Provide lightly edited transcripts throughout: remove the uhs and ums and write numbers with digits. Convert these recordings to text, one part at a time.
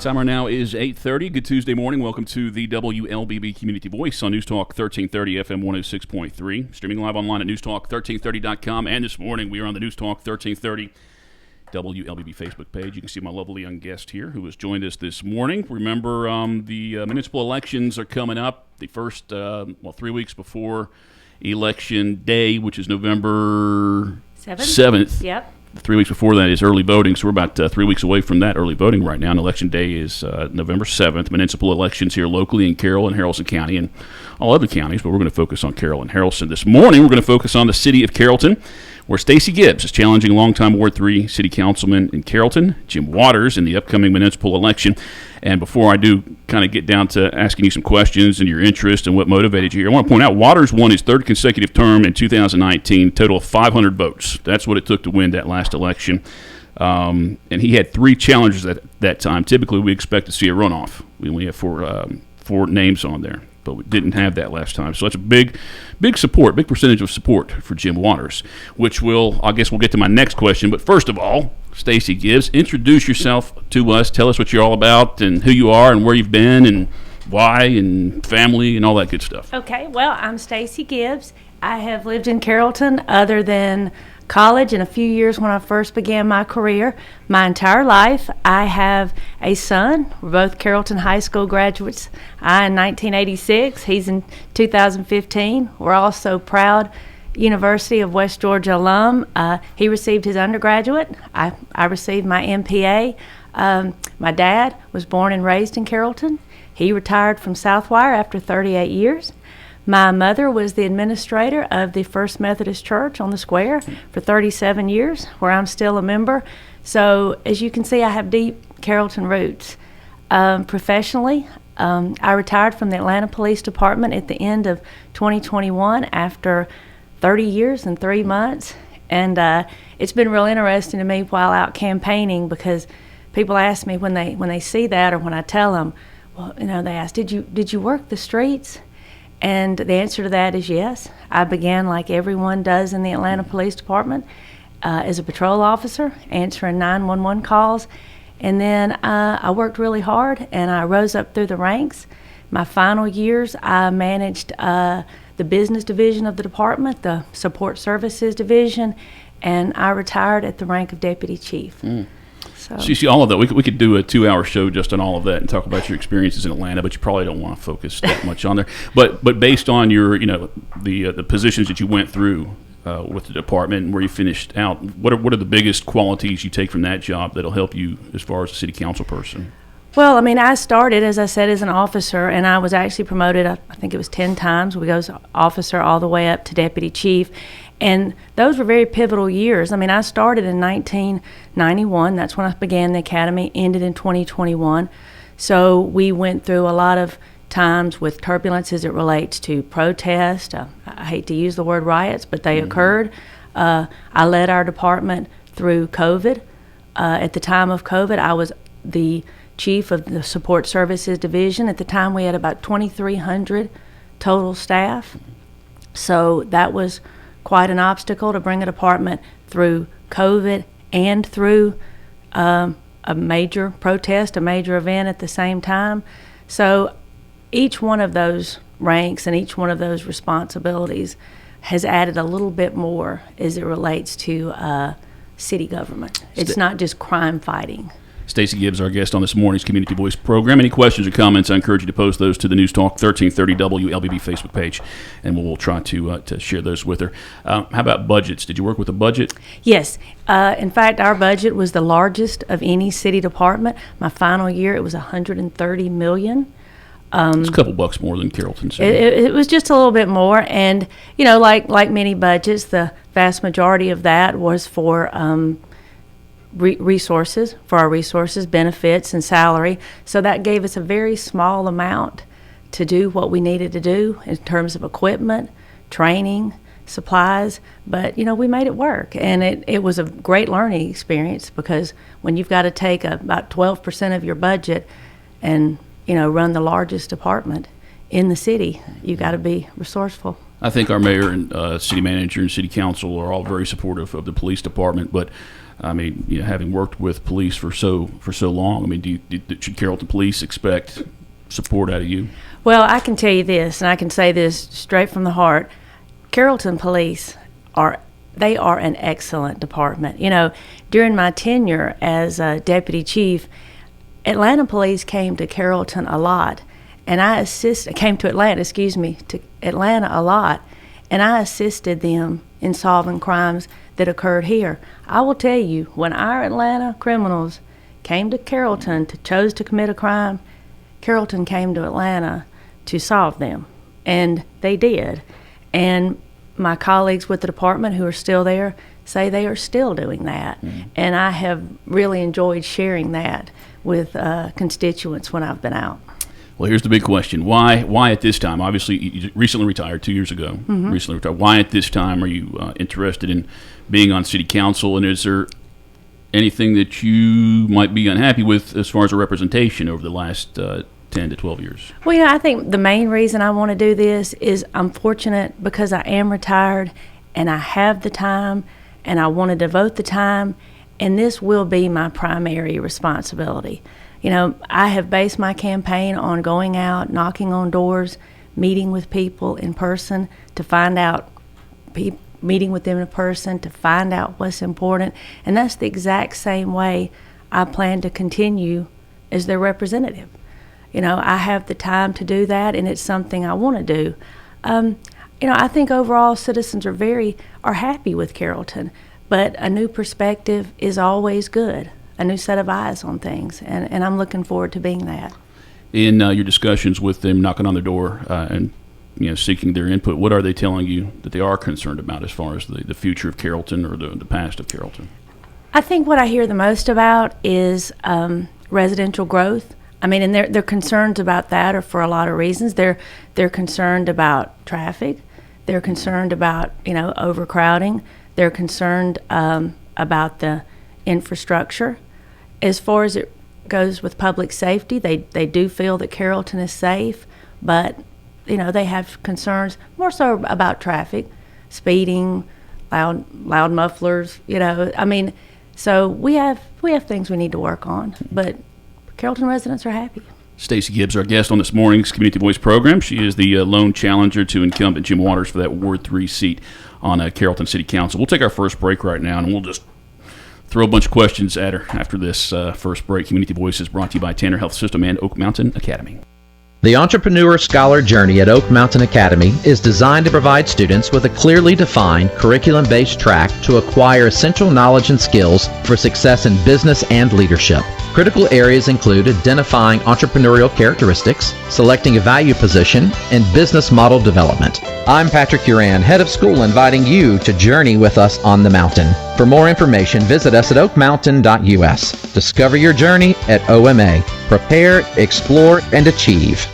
Time right now is 8:30. Good Tuesday morning. Welcome to the WLBB Community Voice on News Talk 1330 FM 106.3. Streaming live online at newstalk1330.com. And this morning we are on the News Talk 1330 WLBB Facebook page. You can see my lovely young guest here who has joined us this morning. Remember, the municipal elections are coming up. The first, 3 weeks before Election Day, which is November 7th. Yep. 3 weeks before that is early voting, so we're about 3 weeks away from that early voting right now. And Election Day is November 7th. Municipal elections here locally in Carroll and Harrelson County and all other counties, but we're going to focus on Carroll and Harrelson. This morning, we're going to focus on the city of Carrollton, where Stacie Gibbs is challenging longtime Ward 3 City Councilman in Carrollton, Jim Waters, in the upcoming municipal election. And before I do kind of get down to asking you some questions and your interest and what motivated you here, I want to point out Waters won his third consecutive term in 2019, total of 500 votes. That's what it took to win that last election. And he had three challengers at that time. Typically, we expect to see a runoff. We only have four names on there, but we didn't have that last time. So that's a big percentage of support for Jim Waters, which I guess we'll get to my next question. But first of all, Stacie Gibbs, introduce yourself to us. Tell us what you're all about and who you are and where you've been and why and family and all that good stuff. Okay, well, I'm Stacie Gibbs. I have lived in Carrollton other than college and a few years when I first began my career. My entire life, I have a son. We're both Carrollton High School graduates. I in 1986, he's in 2015. We're also proud University of West Georgia alum. He received his undergraduate. I received my MPA. My dad was born and raised in Carrollton. He retired from Southwire after 38 years. My mother was the administrator of the First Methodist Church on the Square for 37 years, where I'm still a member. So as you can see, I have deep Carrollton roots. Professionally, I retired from the Atlanta Police Department at the end of 2021 after 30 years and 3 months. And it's been real interesting to me while out campaigning, because people ask me when they see that, or when I tell them, well, they ask, did you work the streets? And the answer to that is yes. I began like everyone does in the Atlanta Police Department as a patrol officer, answering 911 calls. And then I worked really hard and I rose up through the ranks. My final years, I managed the business division of the department, the support services division, and I retired at the rank of deputy chief. So you see all of that. We could do a 2-hour show just on all of that and talk about your experiences in Atlanta, but you probably don't want to focus that much on there. But based on your the positions that you went through with the department and where you finished out, what are the biggest qualities you take from that job that'll help you as far as a city council person? Well, I started, as I said, as an officer, and I was actually promoted, I think it was 10 times. We go officer all the way up to deputy chief, and those were very pivotal years. I started in 1991. That's when I began the academy, ended in 2021. So we went through a lot of times with turbulence as it relates to protest. I hate to use the word riots, but they occurred. I led our department through COVID. At the time of COVID, I was the chief of the support services division. At the time, we had about 2,300 total staff. So that was quite an obstacle to bring a department through COVID and through a major protest, a major event at the same time. So each one of those ranks and each one of those responsibilities has added a little bit more as it relates to city government. It's not just crime fighting. Stacie Gibbs, our guest on this morning's Community Voice program. Any questions or comments, I encourage you to post those to the News Talk 1330 WLBB Facebook page, and we'll try to share those with her. How about budgets? Did you work with a budget? Yes. In fact, our budget was the largest of any city department. My final year, it was $130 million. It's a couple bucks more than Carrollton City. It was just a little bit more, and like many budgets, the vast majority of that was for resources, benefits, and salary. So that gave us a very small amount to do what we needed to do in terms of equipment, training, supplies. But we made it work, and it was a great learning experience, because when you've got to take about 12% of your budget and run the largest department in the city, you got to be resourceful. I think our mayor and city manager and city council are all very supportive of the police department, but I mean, having worked with police for so long, I mean, should Carrollton Police expect support out of you? Well, I can tell you this, and I can say this straight from the heart. Carrollton Police are an excellent department. During my tenure as a deputy chief, Atlanta Police came to Carrollton a lot, and came to Atlanta a lot, and I assisted them in solving crimes that occurred here. I will tell you, when our Atlanta criminals came to Carrollton chose to commit a crime, Carrollton came to Atlanta to solve them, and they did. And my colleagues with the department who are still there say they are still doing that. And I have really enjoyed sharing that with constituents when I've been out. Well, here's the big question. Why at this time? Obviously, you recently retired 2 years ago. Recently retired. Why at this time are you interested in being on city council? And is there anything that you might be unhappy with as far as a representation over the last 10 to 12 years? Well, I think the main reason I want to do this is I'm fortunate because I am retired and I have the time and I want to devote the time, and this will be my primary responsibility. I have based my campaign on going out, knocking on doors, meeting with people in person to find out, meeting with them in person to find out what's important. And that's the exact same way I plan to continue as their representative. I have the time to do that, and it's something I want to do. I think overall citizens are happy with Carrollton, but a new perspective is always good. A new set of eyes on things, and I'm looking forward to being that. In your discussions with them, knocking on their door and seeking their input, what are they telling you that they are concerned about as far as the future of Carrollton or the past of Carrollton? I think what I hear the most about is residential growth. I mean, and their concerns about that are for a lot of reasons. They're concerned about traffic. They're concerned about overcrowding. They're concerned about the infrastructure. As far as it goes with public safety, they do feel that Carrollton is safe, but they have concerns more so about traffic, speeding, loud mufflers. So we have things we need to work on, but Carrollton residents are happy. Stacie Gibbs, our guest on this morning's Community Voice program. She is the lone challenger to incumbent Jim Waters for that Ward 3 seat on Carrollton City Council. We'll take our first break right now, and we'll just throw a bunch of questions at her after this first break. Community Voice is brought to you by Tanner Health System and Oak Mountain Academy. The Entrepreneur Scholar Journey at Oak Mountain Academy is designed to provide students with a clearly defined curriculum-based track to acquire essential knowledge and skills for success in business and leadership. Critical areas include identifying entrepreneurial characteristics, selecting a value position, and business model development. I'm Patrick Uran, head of school, inviting you to journey with us on the mountain. For more information, visit us at oakmountain.us. Discover your journey at OMA. Prepare, explore, and achieve.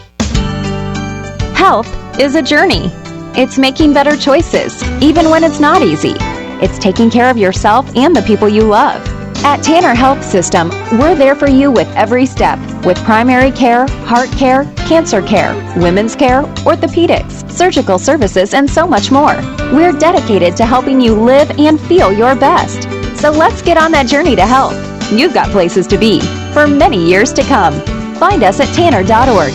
Health is a journey. It's making better choices, even when it's not easy. It's taking care of yourself and the people you love. At Tanner Health System, we're there for you with every step, with primary care, heart care, cancer care, women's care, orthopedics, surgical services, and so much more. We're dedicated to helping you live and feel your best. So let's get on that journey to health. You've got places to be for many years to come. Find us at tanner.org.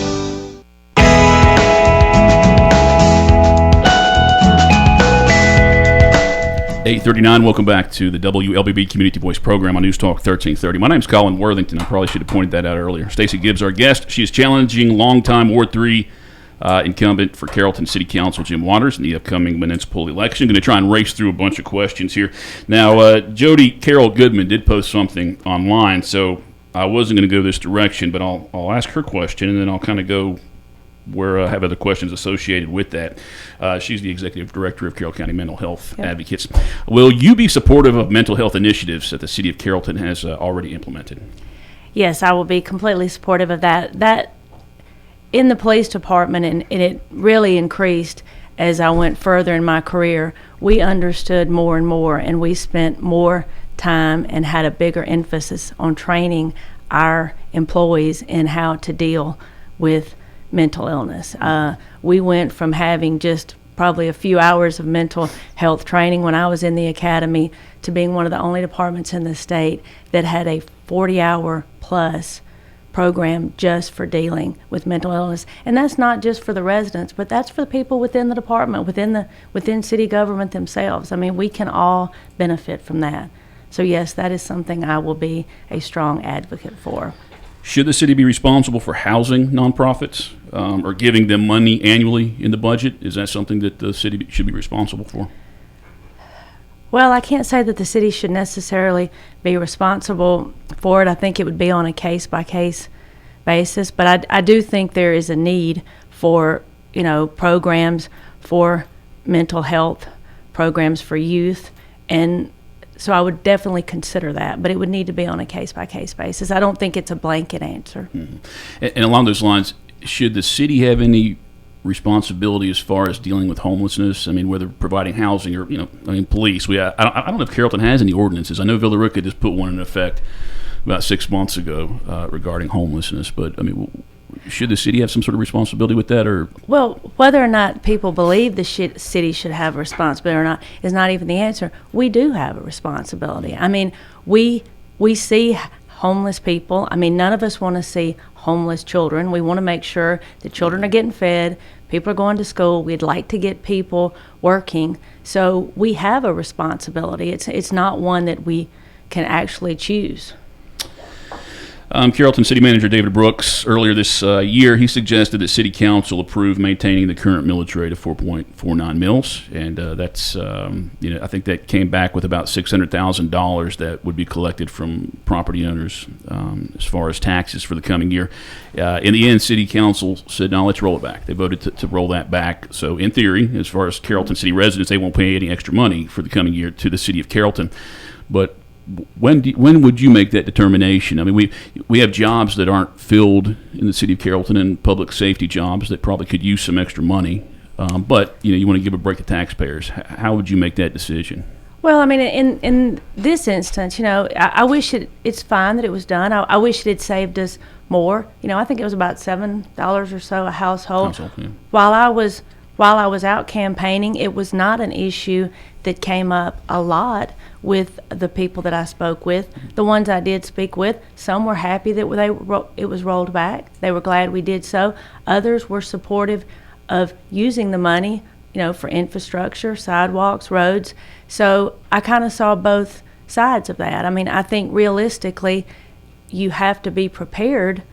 .39, welcome back to the WLBB Community Voice program on News Talk 1330. My name's Colin Worthington. I probably should have pointed that out earlier. Stacie Gibbs, our guest. She is challenging longtime Ward 3 incumbent for Carrollton City Council, Jim Waters, in the upcoming municipal election. Going to try and race through a bunch of questions here. Now, Jody Carroll Goodman did post something online, so I wasn't going to go this direction, but I'll ask her question, and then I'll kind of go where I have other questions associated with that. She's the Executive Director of Carroll County Mental Health Advocates. Will you be supportive of mental health initiatives that the City of Carrollton has already implemented? Yes, I will be completely supportive of that. That in the police department, and it really increased as I went further in my career, we understood more and more, and we spent more time and had a bigger emphasis on training our employees in how to deal with mental illness. We went from having just probably a few hours of mental health training when I was in the academy to being one of the only departments in the state that had a 40-hour plus program just for dealing with mental illness. And that's not just for the residents, but that's for the people within the department, within city government themselves. I mean, we can all benefit from that. So yes, that is something I will be a strong advocate for. Should the city be responsible for housing nonprofits or giving them money annually in the budget? Is that something that the city should be responsible for? Well, I can't say that the city should necessarily be responsible for it. I think it would be on a case-by-case basis, but I do think there is a need for, programs for mental health, programs for youth, and so I would definitely consider that, but it would need to be on a case-by-case basis. I don't think it's a blanket answer. Mm-hmm. And along those lines, should the city have any responsibility as far as dealing with homelessness? I mean, whether providing housing or, police. I don't know if Carrollton has any ordinances. I know Villa Rica just put one in effect about 6 months ago regarding homelessness, but, should the city have some sort of responsibility with that? Or well, whether or not people believe the city should have a responsibility or not is not even the answer. We do have a responsibility. I mean, we see homeless people. I mean, none of us want to see homeless children. We want to make sure that children are getting fed, people are going to school. We'd like to get people working. So we have a responsibility. It's not one that we can actually choose. Carrollton City Manager David Brooks, earlier this year, he suggested that City Council approve maintaining the current millage rate of 4.49 mils, and that's, I think that came back with about $600,000 that would be collected from property owners as far as taxes for the coming year. In the end, City Council said, no, let's roll it back. They voted to roll that back. So in theory, as far as Carrollton City residents, they won't pay any extra money for the coming year to the City of Carrollton. But when would you make that determination? I mean, we have jobs that aren't filled in the city of Carrollton and public safety jobs that probably could use some extra money, but you want to give a break to taxpayers. How would you make that decision? Well, I mean, in this instance, I wish it's fine that it was done. I wish it had saved us more. I think it was about $7 or so a household. Yeah. While I was out campaigning, it was not an issue that came up a lot with the people that I spoke with. The ones I did speak with, some were happy that it was rolled back. They were glad we did so. Others were supportive of using the money, for infrastructure, sidewalks, roads. So I kind of saw both sides of that. I mean, I think realistically, you have to be prepared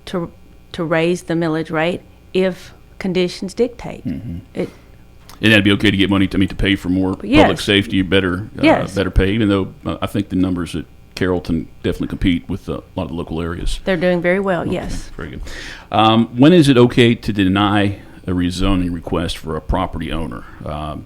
to raise the millage rate if conditions dictate. Mm-hmm. And that'd be okay to get money to pay for more yes. public safety, better pay, even though I think the numbers at Carrollton definitely compete with a lot of the local areas. They're doing very well, okay. Yes. Very good. When is it okay to deny a rezoning request for a property owner? And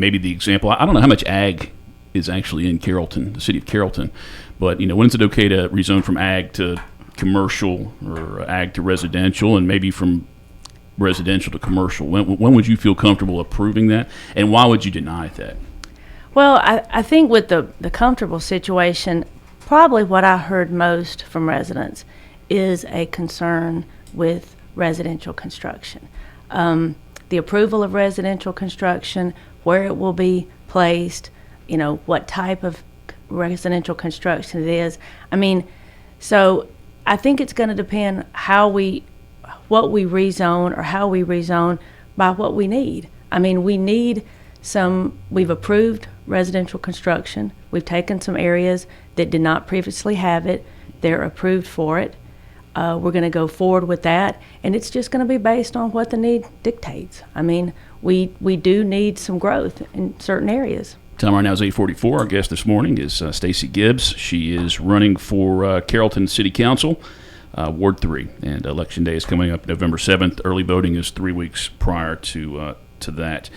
maybe the example, I don't know how much ag is actually in Carrollton, the city of Carrollton, but when is it okay to rezone from ag to commercial or ag to residential, and maybe from residential to commercial? When would you feel comfortable approving that, and why would you deny that? Well, I think with the comfortable situation, probably what I heard most from residents is a concern with residential construction. The approval of residential construction, where it will be placed, what type of residential construction it is. I mean, so I think it's going to depend what we rezone or how we rezone by what we need. I mean, we've approved residential construction. We've taken some areas that did not previously have it. They're approved for it. We're going to go forward with that, and it's just going to be based on what the need dictates. I mean, we do need some growth in certain areas. Time right now is 8:44. Our guest this morning is Stacie Gibbs. She is running for Carrollton City Council, Ward 3, and Election Day is coming up November 7th. Early voting is 3 weeks prior to that.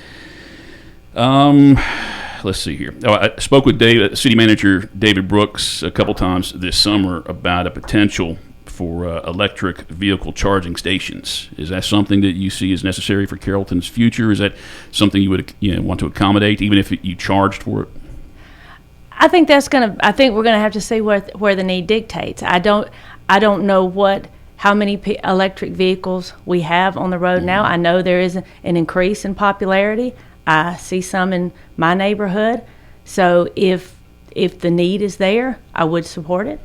Let's see here. I spoke with City Manager David Brooks a couple times this summer about a potential for electric vehicle charging stations. Is that something that you see as necessary for Carrollton's future? Is that something you would want to accommodate, even if you charged for it? I think we're gonna have to see where the need dictates. I don't know how many electric vehicles we have on the road now. I know there is an increase in popularity. I see some in my neighborhood. So if the need is there, I would support it.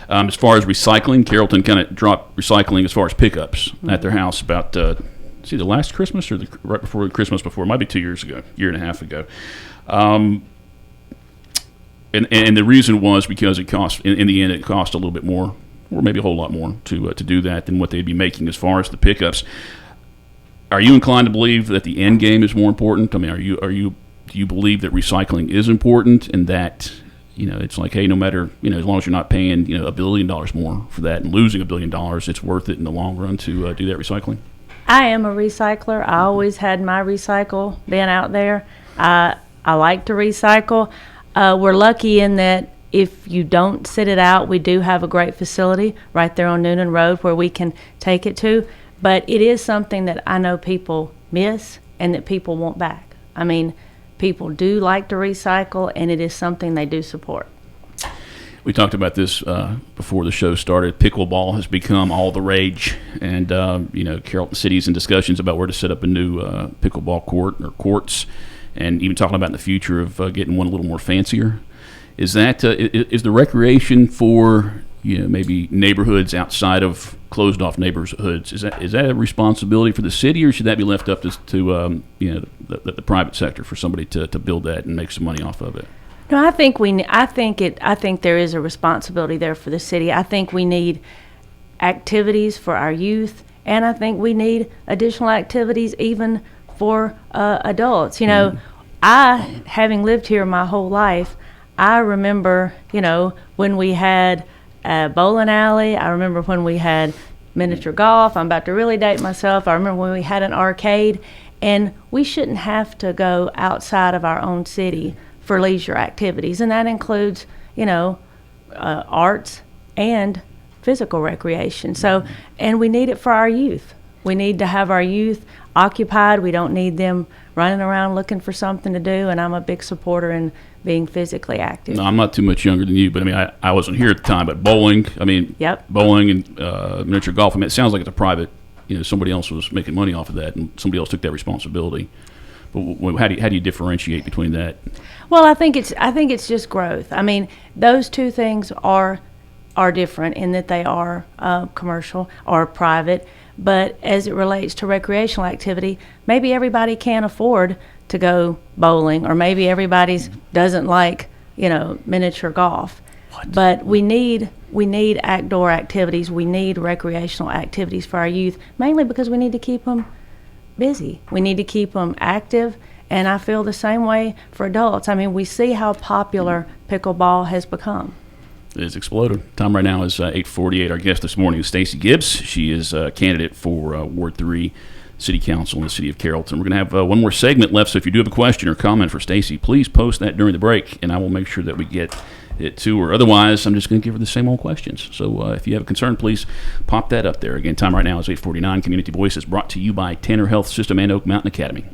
As far as recycling, Carrollton kind of dropped recycling as far as pickups at their house about, it's either last Christmas or right before Christmas before. It might be 2 years ago, year and a half ago. And the reason was because it cost, in the end, it cost a little bit more, or maybe a whole lot more to do that than what they'd be making as far as the pickups. Are you inclined to believe that the end game is more important? I mean, do you believe that recycling is important and that, it's like, hey, no matter, as long as you're not paying, $1 billion more for that and losing $1 billion, it's worth it in the long run to do that recycling? I am a recycler. I always had my recycle bin out there. I like to recycle. We're lucky in that if you don't sit it out, we do have a great facility right there on Noonan Road where we can take it to. But it is something that I know people miss and that people want back. I mean, people do like to recycle, and it is something they do support. We talked about this before the show started. Pickleball has become all the rage, and Carrollton City's in discussions about where to set up a new pickleball court or courts, and even talking about in the future of getting one a little more fancier. Is the recreation for maybe neighborhoods outside of closed off neighborhoods? Is that a responsibility for the city, or should that be left up to the private sector for somebody to build that and make some money off of it? No, I think there is a responsibility there for the city. I think we need activities for our youth, and I think we need additional activities even for adults. I, having lived here my whole life, I remember, when we had a bowling alley. I remember when we had miniature golf. I'm about to really date myself. I remember when we had an arcade. And we shouldn't have to go outside of our own city for leisure activities. And that includes, arts and physical recreation. So, and we need it for our youth. We need to have our youth occupied. We don't need them running around looking for something to do. And I'm a big supporter in being physically active. No, I'm not too much younger than you, but I wasn't here at the time. But bowling, Yep. Bowling and miniature golf. It sounds like it's a private. Somebody else was making money off of that, and somebody else took that responsibility. But how do you differentiate between that? Well, I think it's just growth. Those two things are different in that they are commercial or private. But as it relates to recreational activity, maybe everybody can't afford to go bowling, or maybe everybody doesn't like, miniature golf. What? But we need outdoor activities. We need recreational activities for our youth, mainly because we need to keep them busy. We need to keep them active, and I feel the same way for adults. We see how popular pickleball has become. It has exploded. Time right now is 8:48. Our guest this morning is Stacie Gibbs. She is a candidate for Ward 3 City Council in the city of Carrollton. We're going to have one more segment left, so if you do have a question or comment for Stacie, please post that during the break, and I will make sure that we get it to her. Otherwise, I'm just going to give her the same old questions. So if you have a concern, please pop that up there. Again, time right now is 8:49. Community Voice is brought to you by Tanner Health System and Oak Mountain Academy.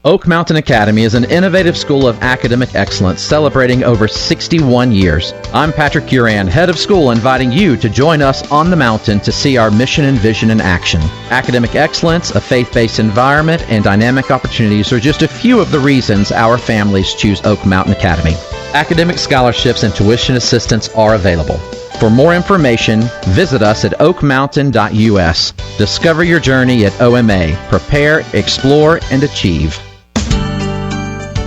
Oak Mountain Academy is an innovative school of academic excellence celebrating over 61 years. I'm Patrick Uran, head of school, inviting you to join us on the mountain to see our mission and vision in action. Academic excellence, a faith-based environment, and dynamic opportunities are just a few of the reasons our families choose Oak Mountain Academy. Academic scholarships and tuition assistance are available. For more information, visit us at oakmountain.us. Discover your journey at OMA. Prepare, explore, and achieve.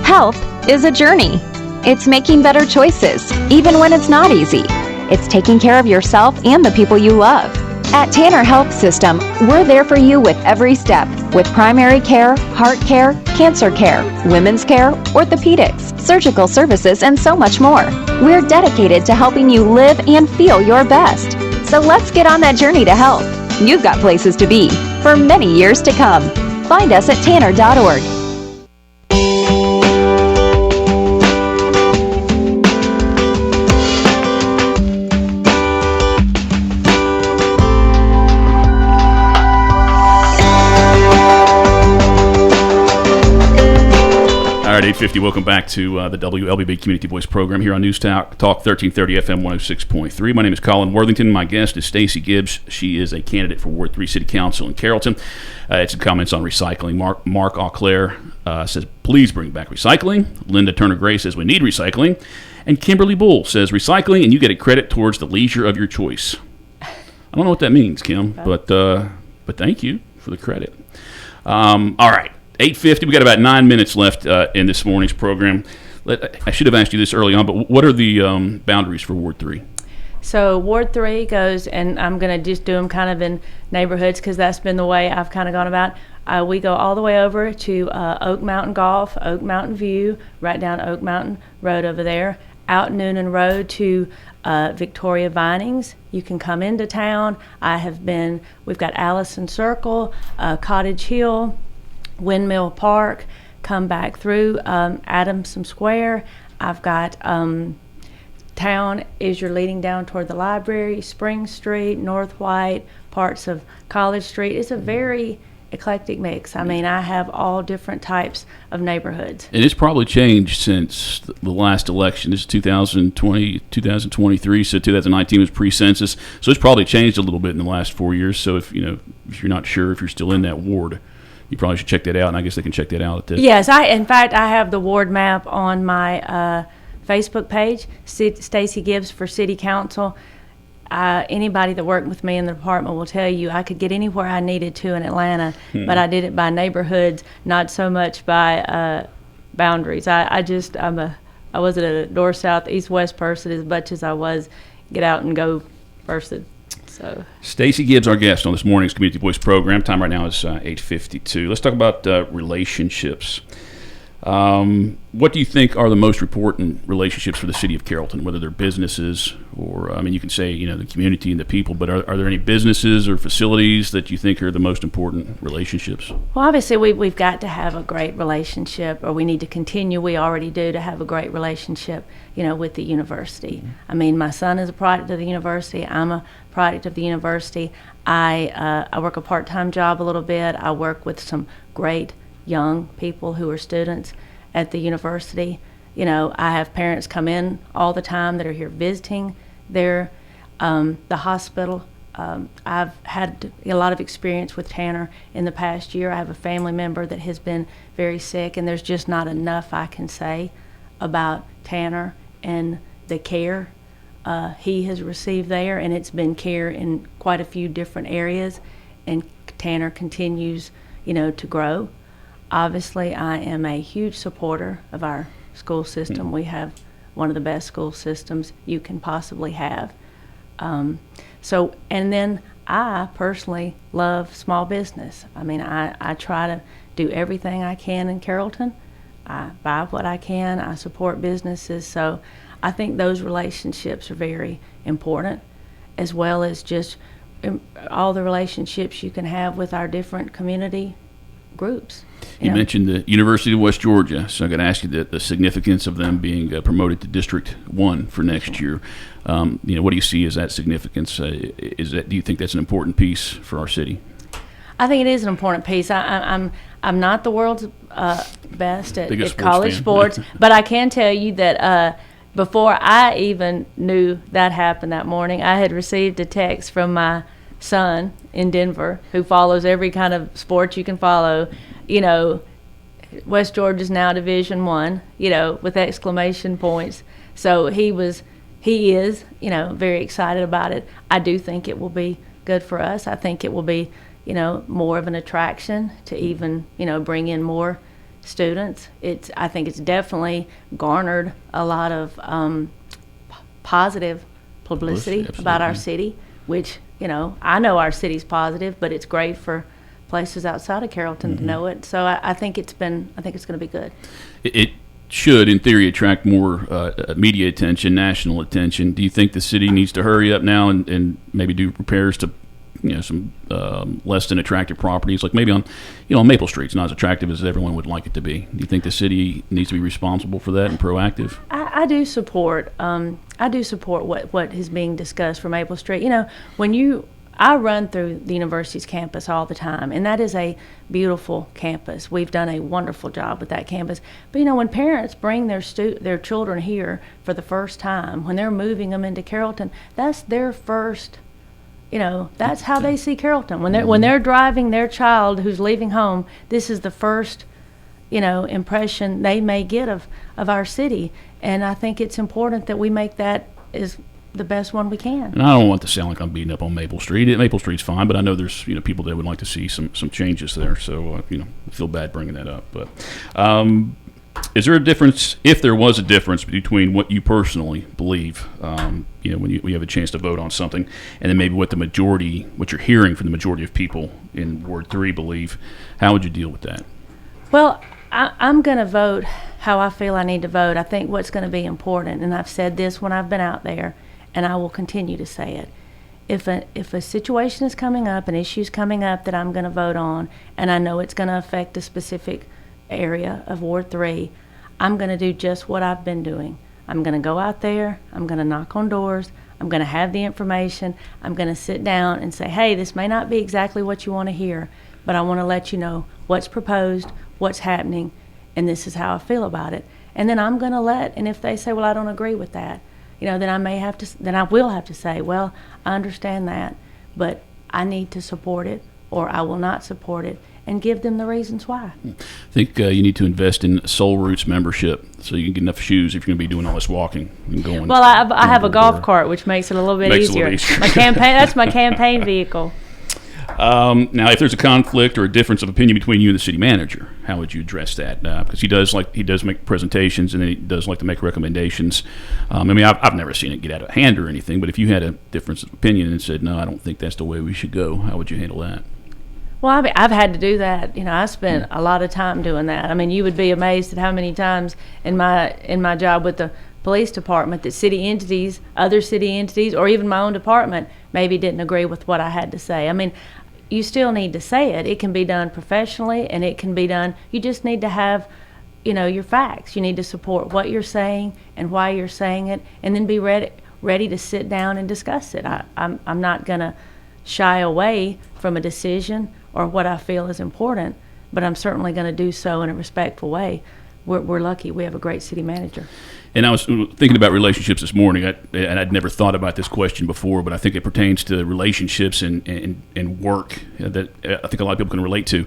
Health is a journey. It's making better choices, even when it's not easy. It's taking care of yourself and the people you love. At Tanner Health System, we're there for you with every step, with primary care, heart care, cancer care, women's care, orthopedics, surgical services, and so much more. We're dedicated to helping you live and feel your best. So let's get on that journey to health. You've got places to be for many years to come. Find us at tanner.org. right, 8:50. Welcome back to the WLBB Community Voice program here on News Talk 1330 FM 106.3. My name is Colin Worthington. My guest is Stacie Gibbs. She is a candidate for Ward 3 City Council in Carrollton. It's some comments on recycling. Mark Auclair says, please bring back recycling. Linda Turner-Gray says, we need recycling. And Kimberly Bull says, recycling, and you get a credit towards the leisure of your choice. I don't know what that means, Kim, but thank you for the credit. All right. 8:50. We got about 9 minutes left in this morning's program. I should have asked you this early on, but what are the boundaries for Ward 3? So Ward 3 goes, and I'm going to just do them kind of in neighborhoods because that's been the way I've kind of gone about. We go all the way over to Oak Mountain Golf, Oak Mountain View, right down Oak Mountain Road over there, out Noonan Road to Victoria Vinings. You can come into town. We've got Allison Circle, Cottage Hill, Windmill Park, come back through Adamson Square. I've got town as you're leading down toward the library, Spring Street, North White, parts of College Street. It's a very eclectic mix. I mean, I have all different types of neighborhoods. And it's probably changed since the last election. This is 2020, 2023, so 2019 was pre-census. So it's probably changed a little bit in the last 4 years. So if you're not sure if you're still in that ward, you probably should check that out, and I guess they can check that out at the... Yes, in fact, I have the ward map on my Facebook page, Stacie Gibbs for City Council. Anybody that worked with me in the department will tell you I could get anywhere I needed to in Atlanta, but I did it by neighborhoods, not so much by boundaries. I wasn't a north, south, east, west person as much as I was get out and go person. So Stacie Gibbs, our guest on this morning's Community Voice program. Time right now is 8:52. Let's talk about relationships. What do you think are the most important relationships for the city of Carrollton, whether they're businesses or, you can say, the community and the people, but are there any businesses or facilities that you think are the most important relationships? Well, obviously, we've got to have a great relationship, or we need to continue, we already do, to have a great relationship, with the university. Mm-hmm. I mean, my son is a product of the university. I'm a product of the university. I work a part-time job a little bit. I work with some great young people who are students at the university. I have parents come in all the time that are here visiting the hospital. I've had a lot of experience with Tanner in the past year. I have a family member that has been very sick, and there's just not enough I can say about Tanner and the care he has received there, and it's been care in quite a few different areas, and Tanner continues, to grow. Obviously, I am a huge supporter of our school system. We have one of the best school systems you can possibly have. And then I personally love small business. I mean, I try to do everything I can in Carrollton. I buy what I can. I support businesses. So I think those relationships are very important, as well as just all the relationships you can have with our different community groups. You mentioned the University of West Georgia, so I'm going to ask you the significance of them being promoted to District 1 for next year. What do you see as that significance? Do you think that's an important piece for our city? I think it is an important piece. I'm not the world's best at college sports, but I can tell you that before I even knew that happened that morning, I had received a text from my son in Denver, who follows every kind of sport you can follow. West Georgia's now Division I, with exclamation points. So he is, very excited about it. I do think it will be good for us. I think it will be, more of an attraction to even, bring in more students. I think it's definitely garnered a lot of positive publicity about our city, which, I know our city's positive, but it's great for places outside of Carrollton to know it. So I think it's going to be good. It should, in theory, attract more media attention, national attention. Do you think the city needs to hurry up now and maybe do repairs to some less than attractive properties, like maybe on Maple Street? It's not as attractive as everyone would like it to be. Do you think the city needs to be responsible for that and proactive? I do support what is being discussed for Maple Street. When you I run through the university's campus all the time, and that is a beautiful campus. We've done a wonderful job with that campus. But when parents bring their children here for the first time, when they're moving them into Carrollton, that's their first. That's how they see Carrollton. When they're driving their child who's leaving home, this is the first, impression they may get of our city. And I think it's important that we make that as the best one we can. And I don't want to sound like I'm beating up on Maple Street. Maple Street's fine, but I know there's people that would like to see some changes there. So I feel bad bringing that up. But is there a difference, if there was a difference, between what you personally believe, when you have a chance to vote on something, and then maybe what you're hearing from the majority of people in Ward 3 believe? How would you deal with that? Well, I'm going to vote how I feel I need to vote. I think what's going to be important, and I've said this when I've been out there, and I will continue to say it. If a situation is coming up, an issue is coming up that I'm going to vote on, and I know it's going to affect a specific area of Ward 3, I'm going to do just what I've been doing. I'm going to go out there, I'm going to knock on doors, I'm going to have the information, I'm going to sit down and say, hey, this may not be exactly what you want to hear, but I want to let you know what's proposed, what's happening, and this is how I feel about it. And then I'm going to and if they say, well, I don't agree with that, then I will have to say, well, I understand that, but I need to support it, or I will not support it, and give them the reasons why. I think you need to invest in Soul Roots membership so you can get enough shoes if you're going to be doing all this walking and going. Well, I have a golf cart, which makes it a little bit easier. That's my campaign vehicle. Now, if there's a conflict or a difference of opinion between you and the city manager, how would you address that? Because he does make presentations, and then he does like to make recommendations. I've never seen it get out of hand or anything, but if you had a difference of opinion and said, no, I don't think that's the way we should go, how would you handle that? Well, I've had to do that. I spent a lot of time doing that. You would be amazed at how many times in my job with the police department that other city entities, or even my own department maybe didn't agree with what I had to say. You still need to say it. It can be done professionally, and it can be done. You just need to have, your facts. You need to support what you're saying and why you're saying it, and then be ready to sit down and discuss it. I'm not going to shy away from a decision or what I feel is important, but I'm certainly going to do so in a respectful way. We're lucky we have a great city manager. And I was thinking about relationships this morning, and I'd never thought about this question before, but I think it pertains to relationships and work that I think a lot of people can relate to.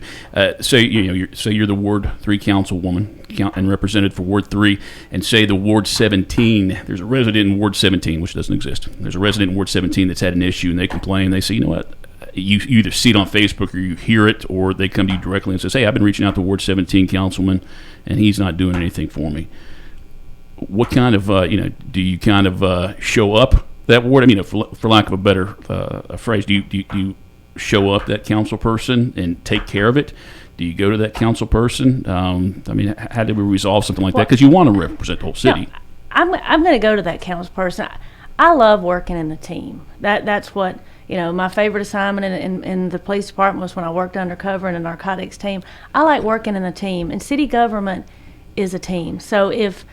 Say you're the Ward 3 councilwoman and represented for Ward 3, and say the Ward 17, there's a resident in Ward 17, which doesn't exist. There's a resident in Ward 17 that's had an issue, and they complain. They say, you know what? You either see it on Facebook or you hear it, or they come to you directly and says, hey, I've been reaching out to Ward 17 councilman, and he's not doing anything for me. What kind of, do you kind of show up that ward? For lack of a better phrase, do you show up that council person and take care of it? Do you go to that council person? How do we resolve something like that? Because you want to represent the whole city. No, I'm going to go to that council person. I love working in a team. That's what, my favorite assignment in the police department was when I worked undercover in a narcotics team. I like working in a team, and city government is a team. So if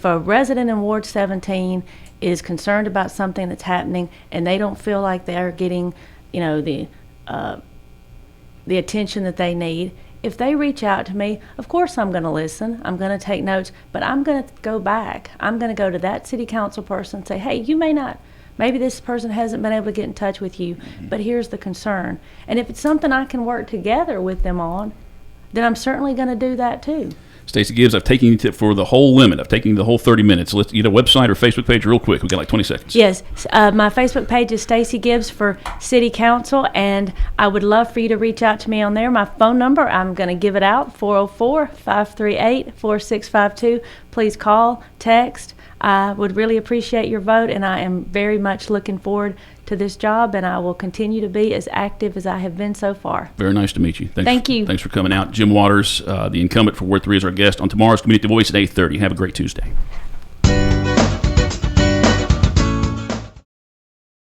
a resident in Ward 17 is concerned about something that's happening and they don't feel like they're getting, the attention that they need, if they reach out to me, of course I'm going to listen. I'm going to take notes, but I'm going to go back. I'm going to go to that city council person and say, hey, maybe this person hasn't been able to get in touch with you, but here's the concern. And if it's something I can work together with them on, then I'm certainly going to do that too. Stacie Gibbs, I've taken you for the whole limit. I've taken you the whole 30 minutes. Let's either website or Facebook page real quick. We've got like 20 seconds. Yes. My Facebook page is Stacie Gibbs for City Council, and I would love for you to reach out to me on there. My phone number, I'm going to give it out, 404-538-4652. Please call, text. I would really appreciate your vote, and I am very much looking forward to this job, and I will continue to be as active as I have been so far. Very nice to meet you. Thank you. Thanks for coming out. Jim Waters, the incumbent for Ward 3, is our guest on tomorrow's Community Voice at 8:30. Have a great Tuesday.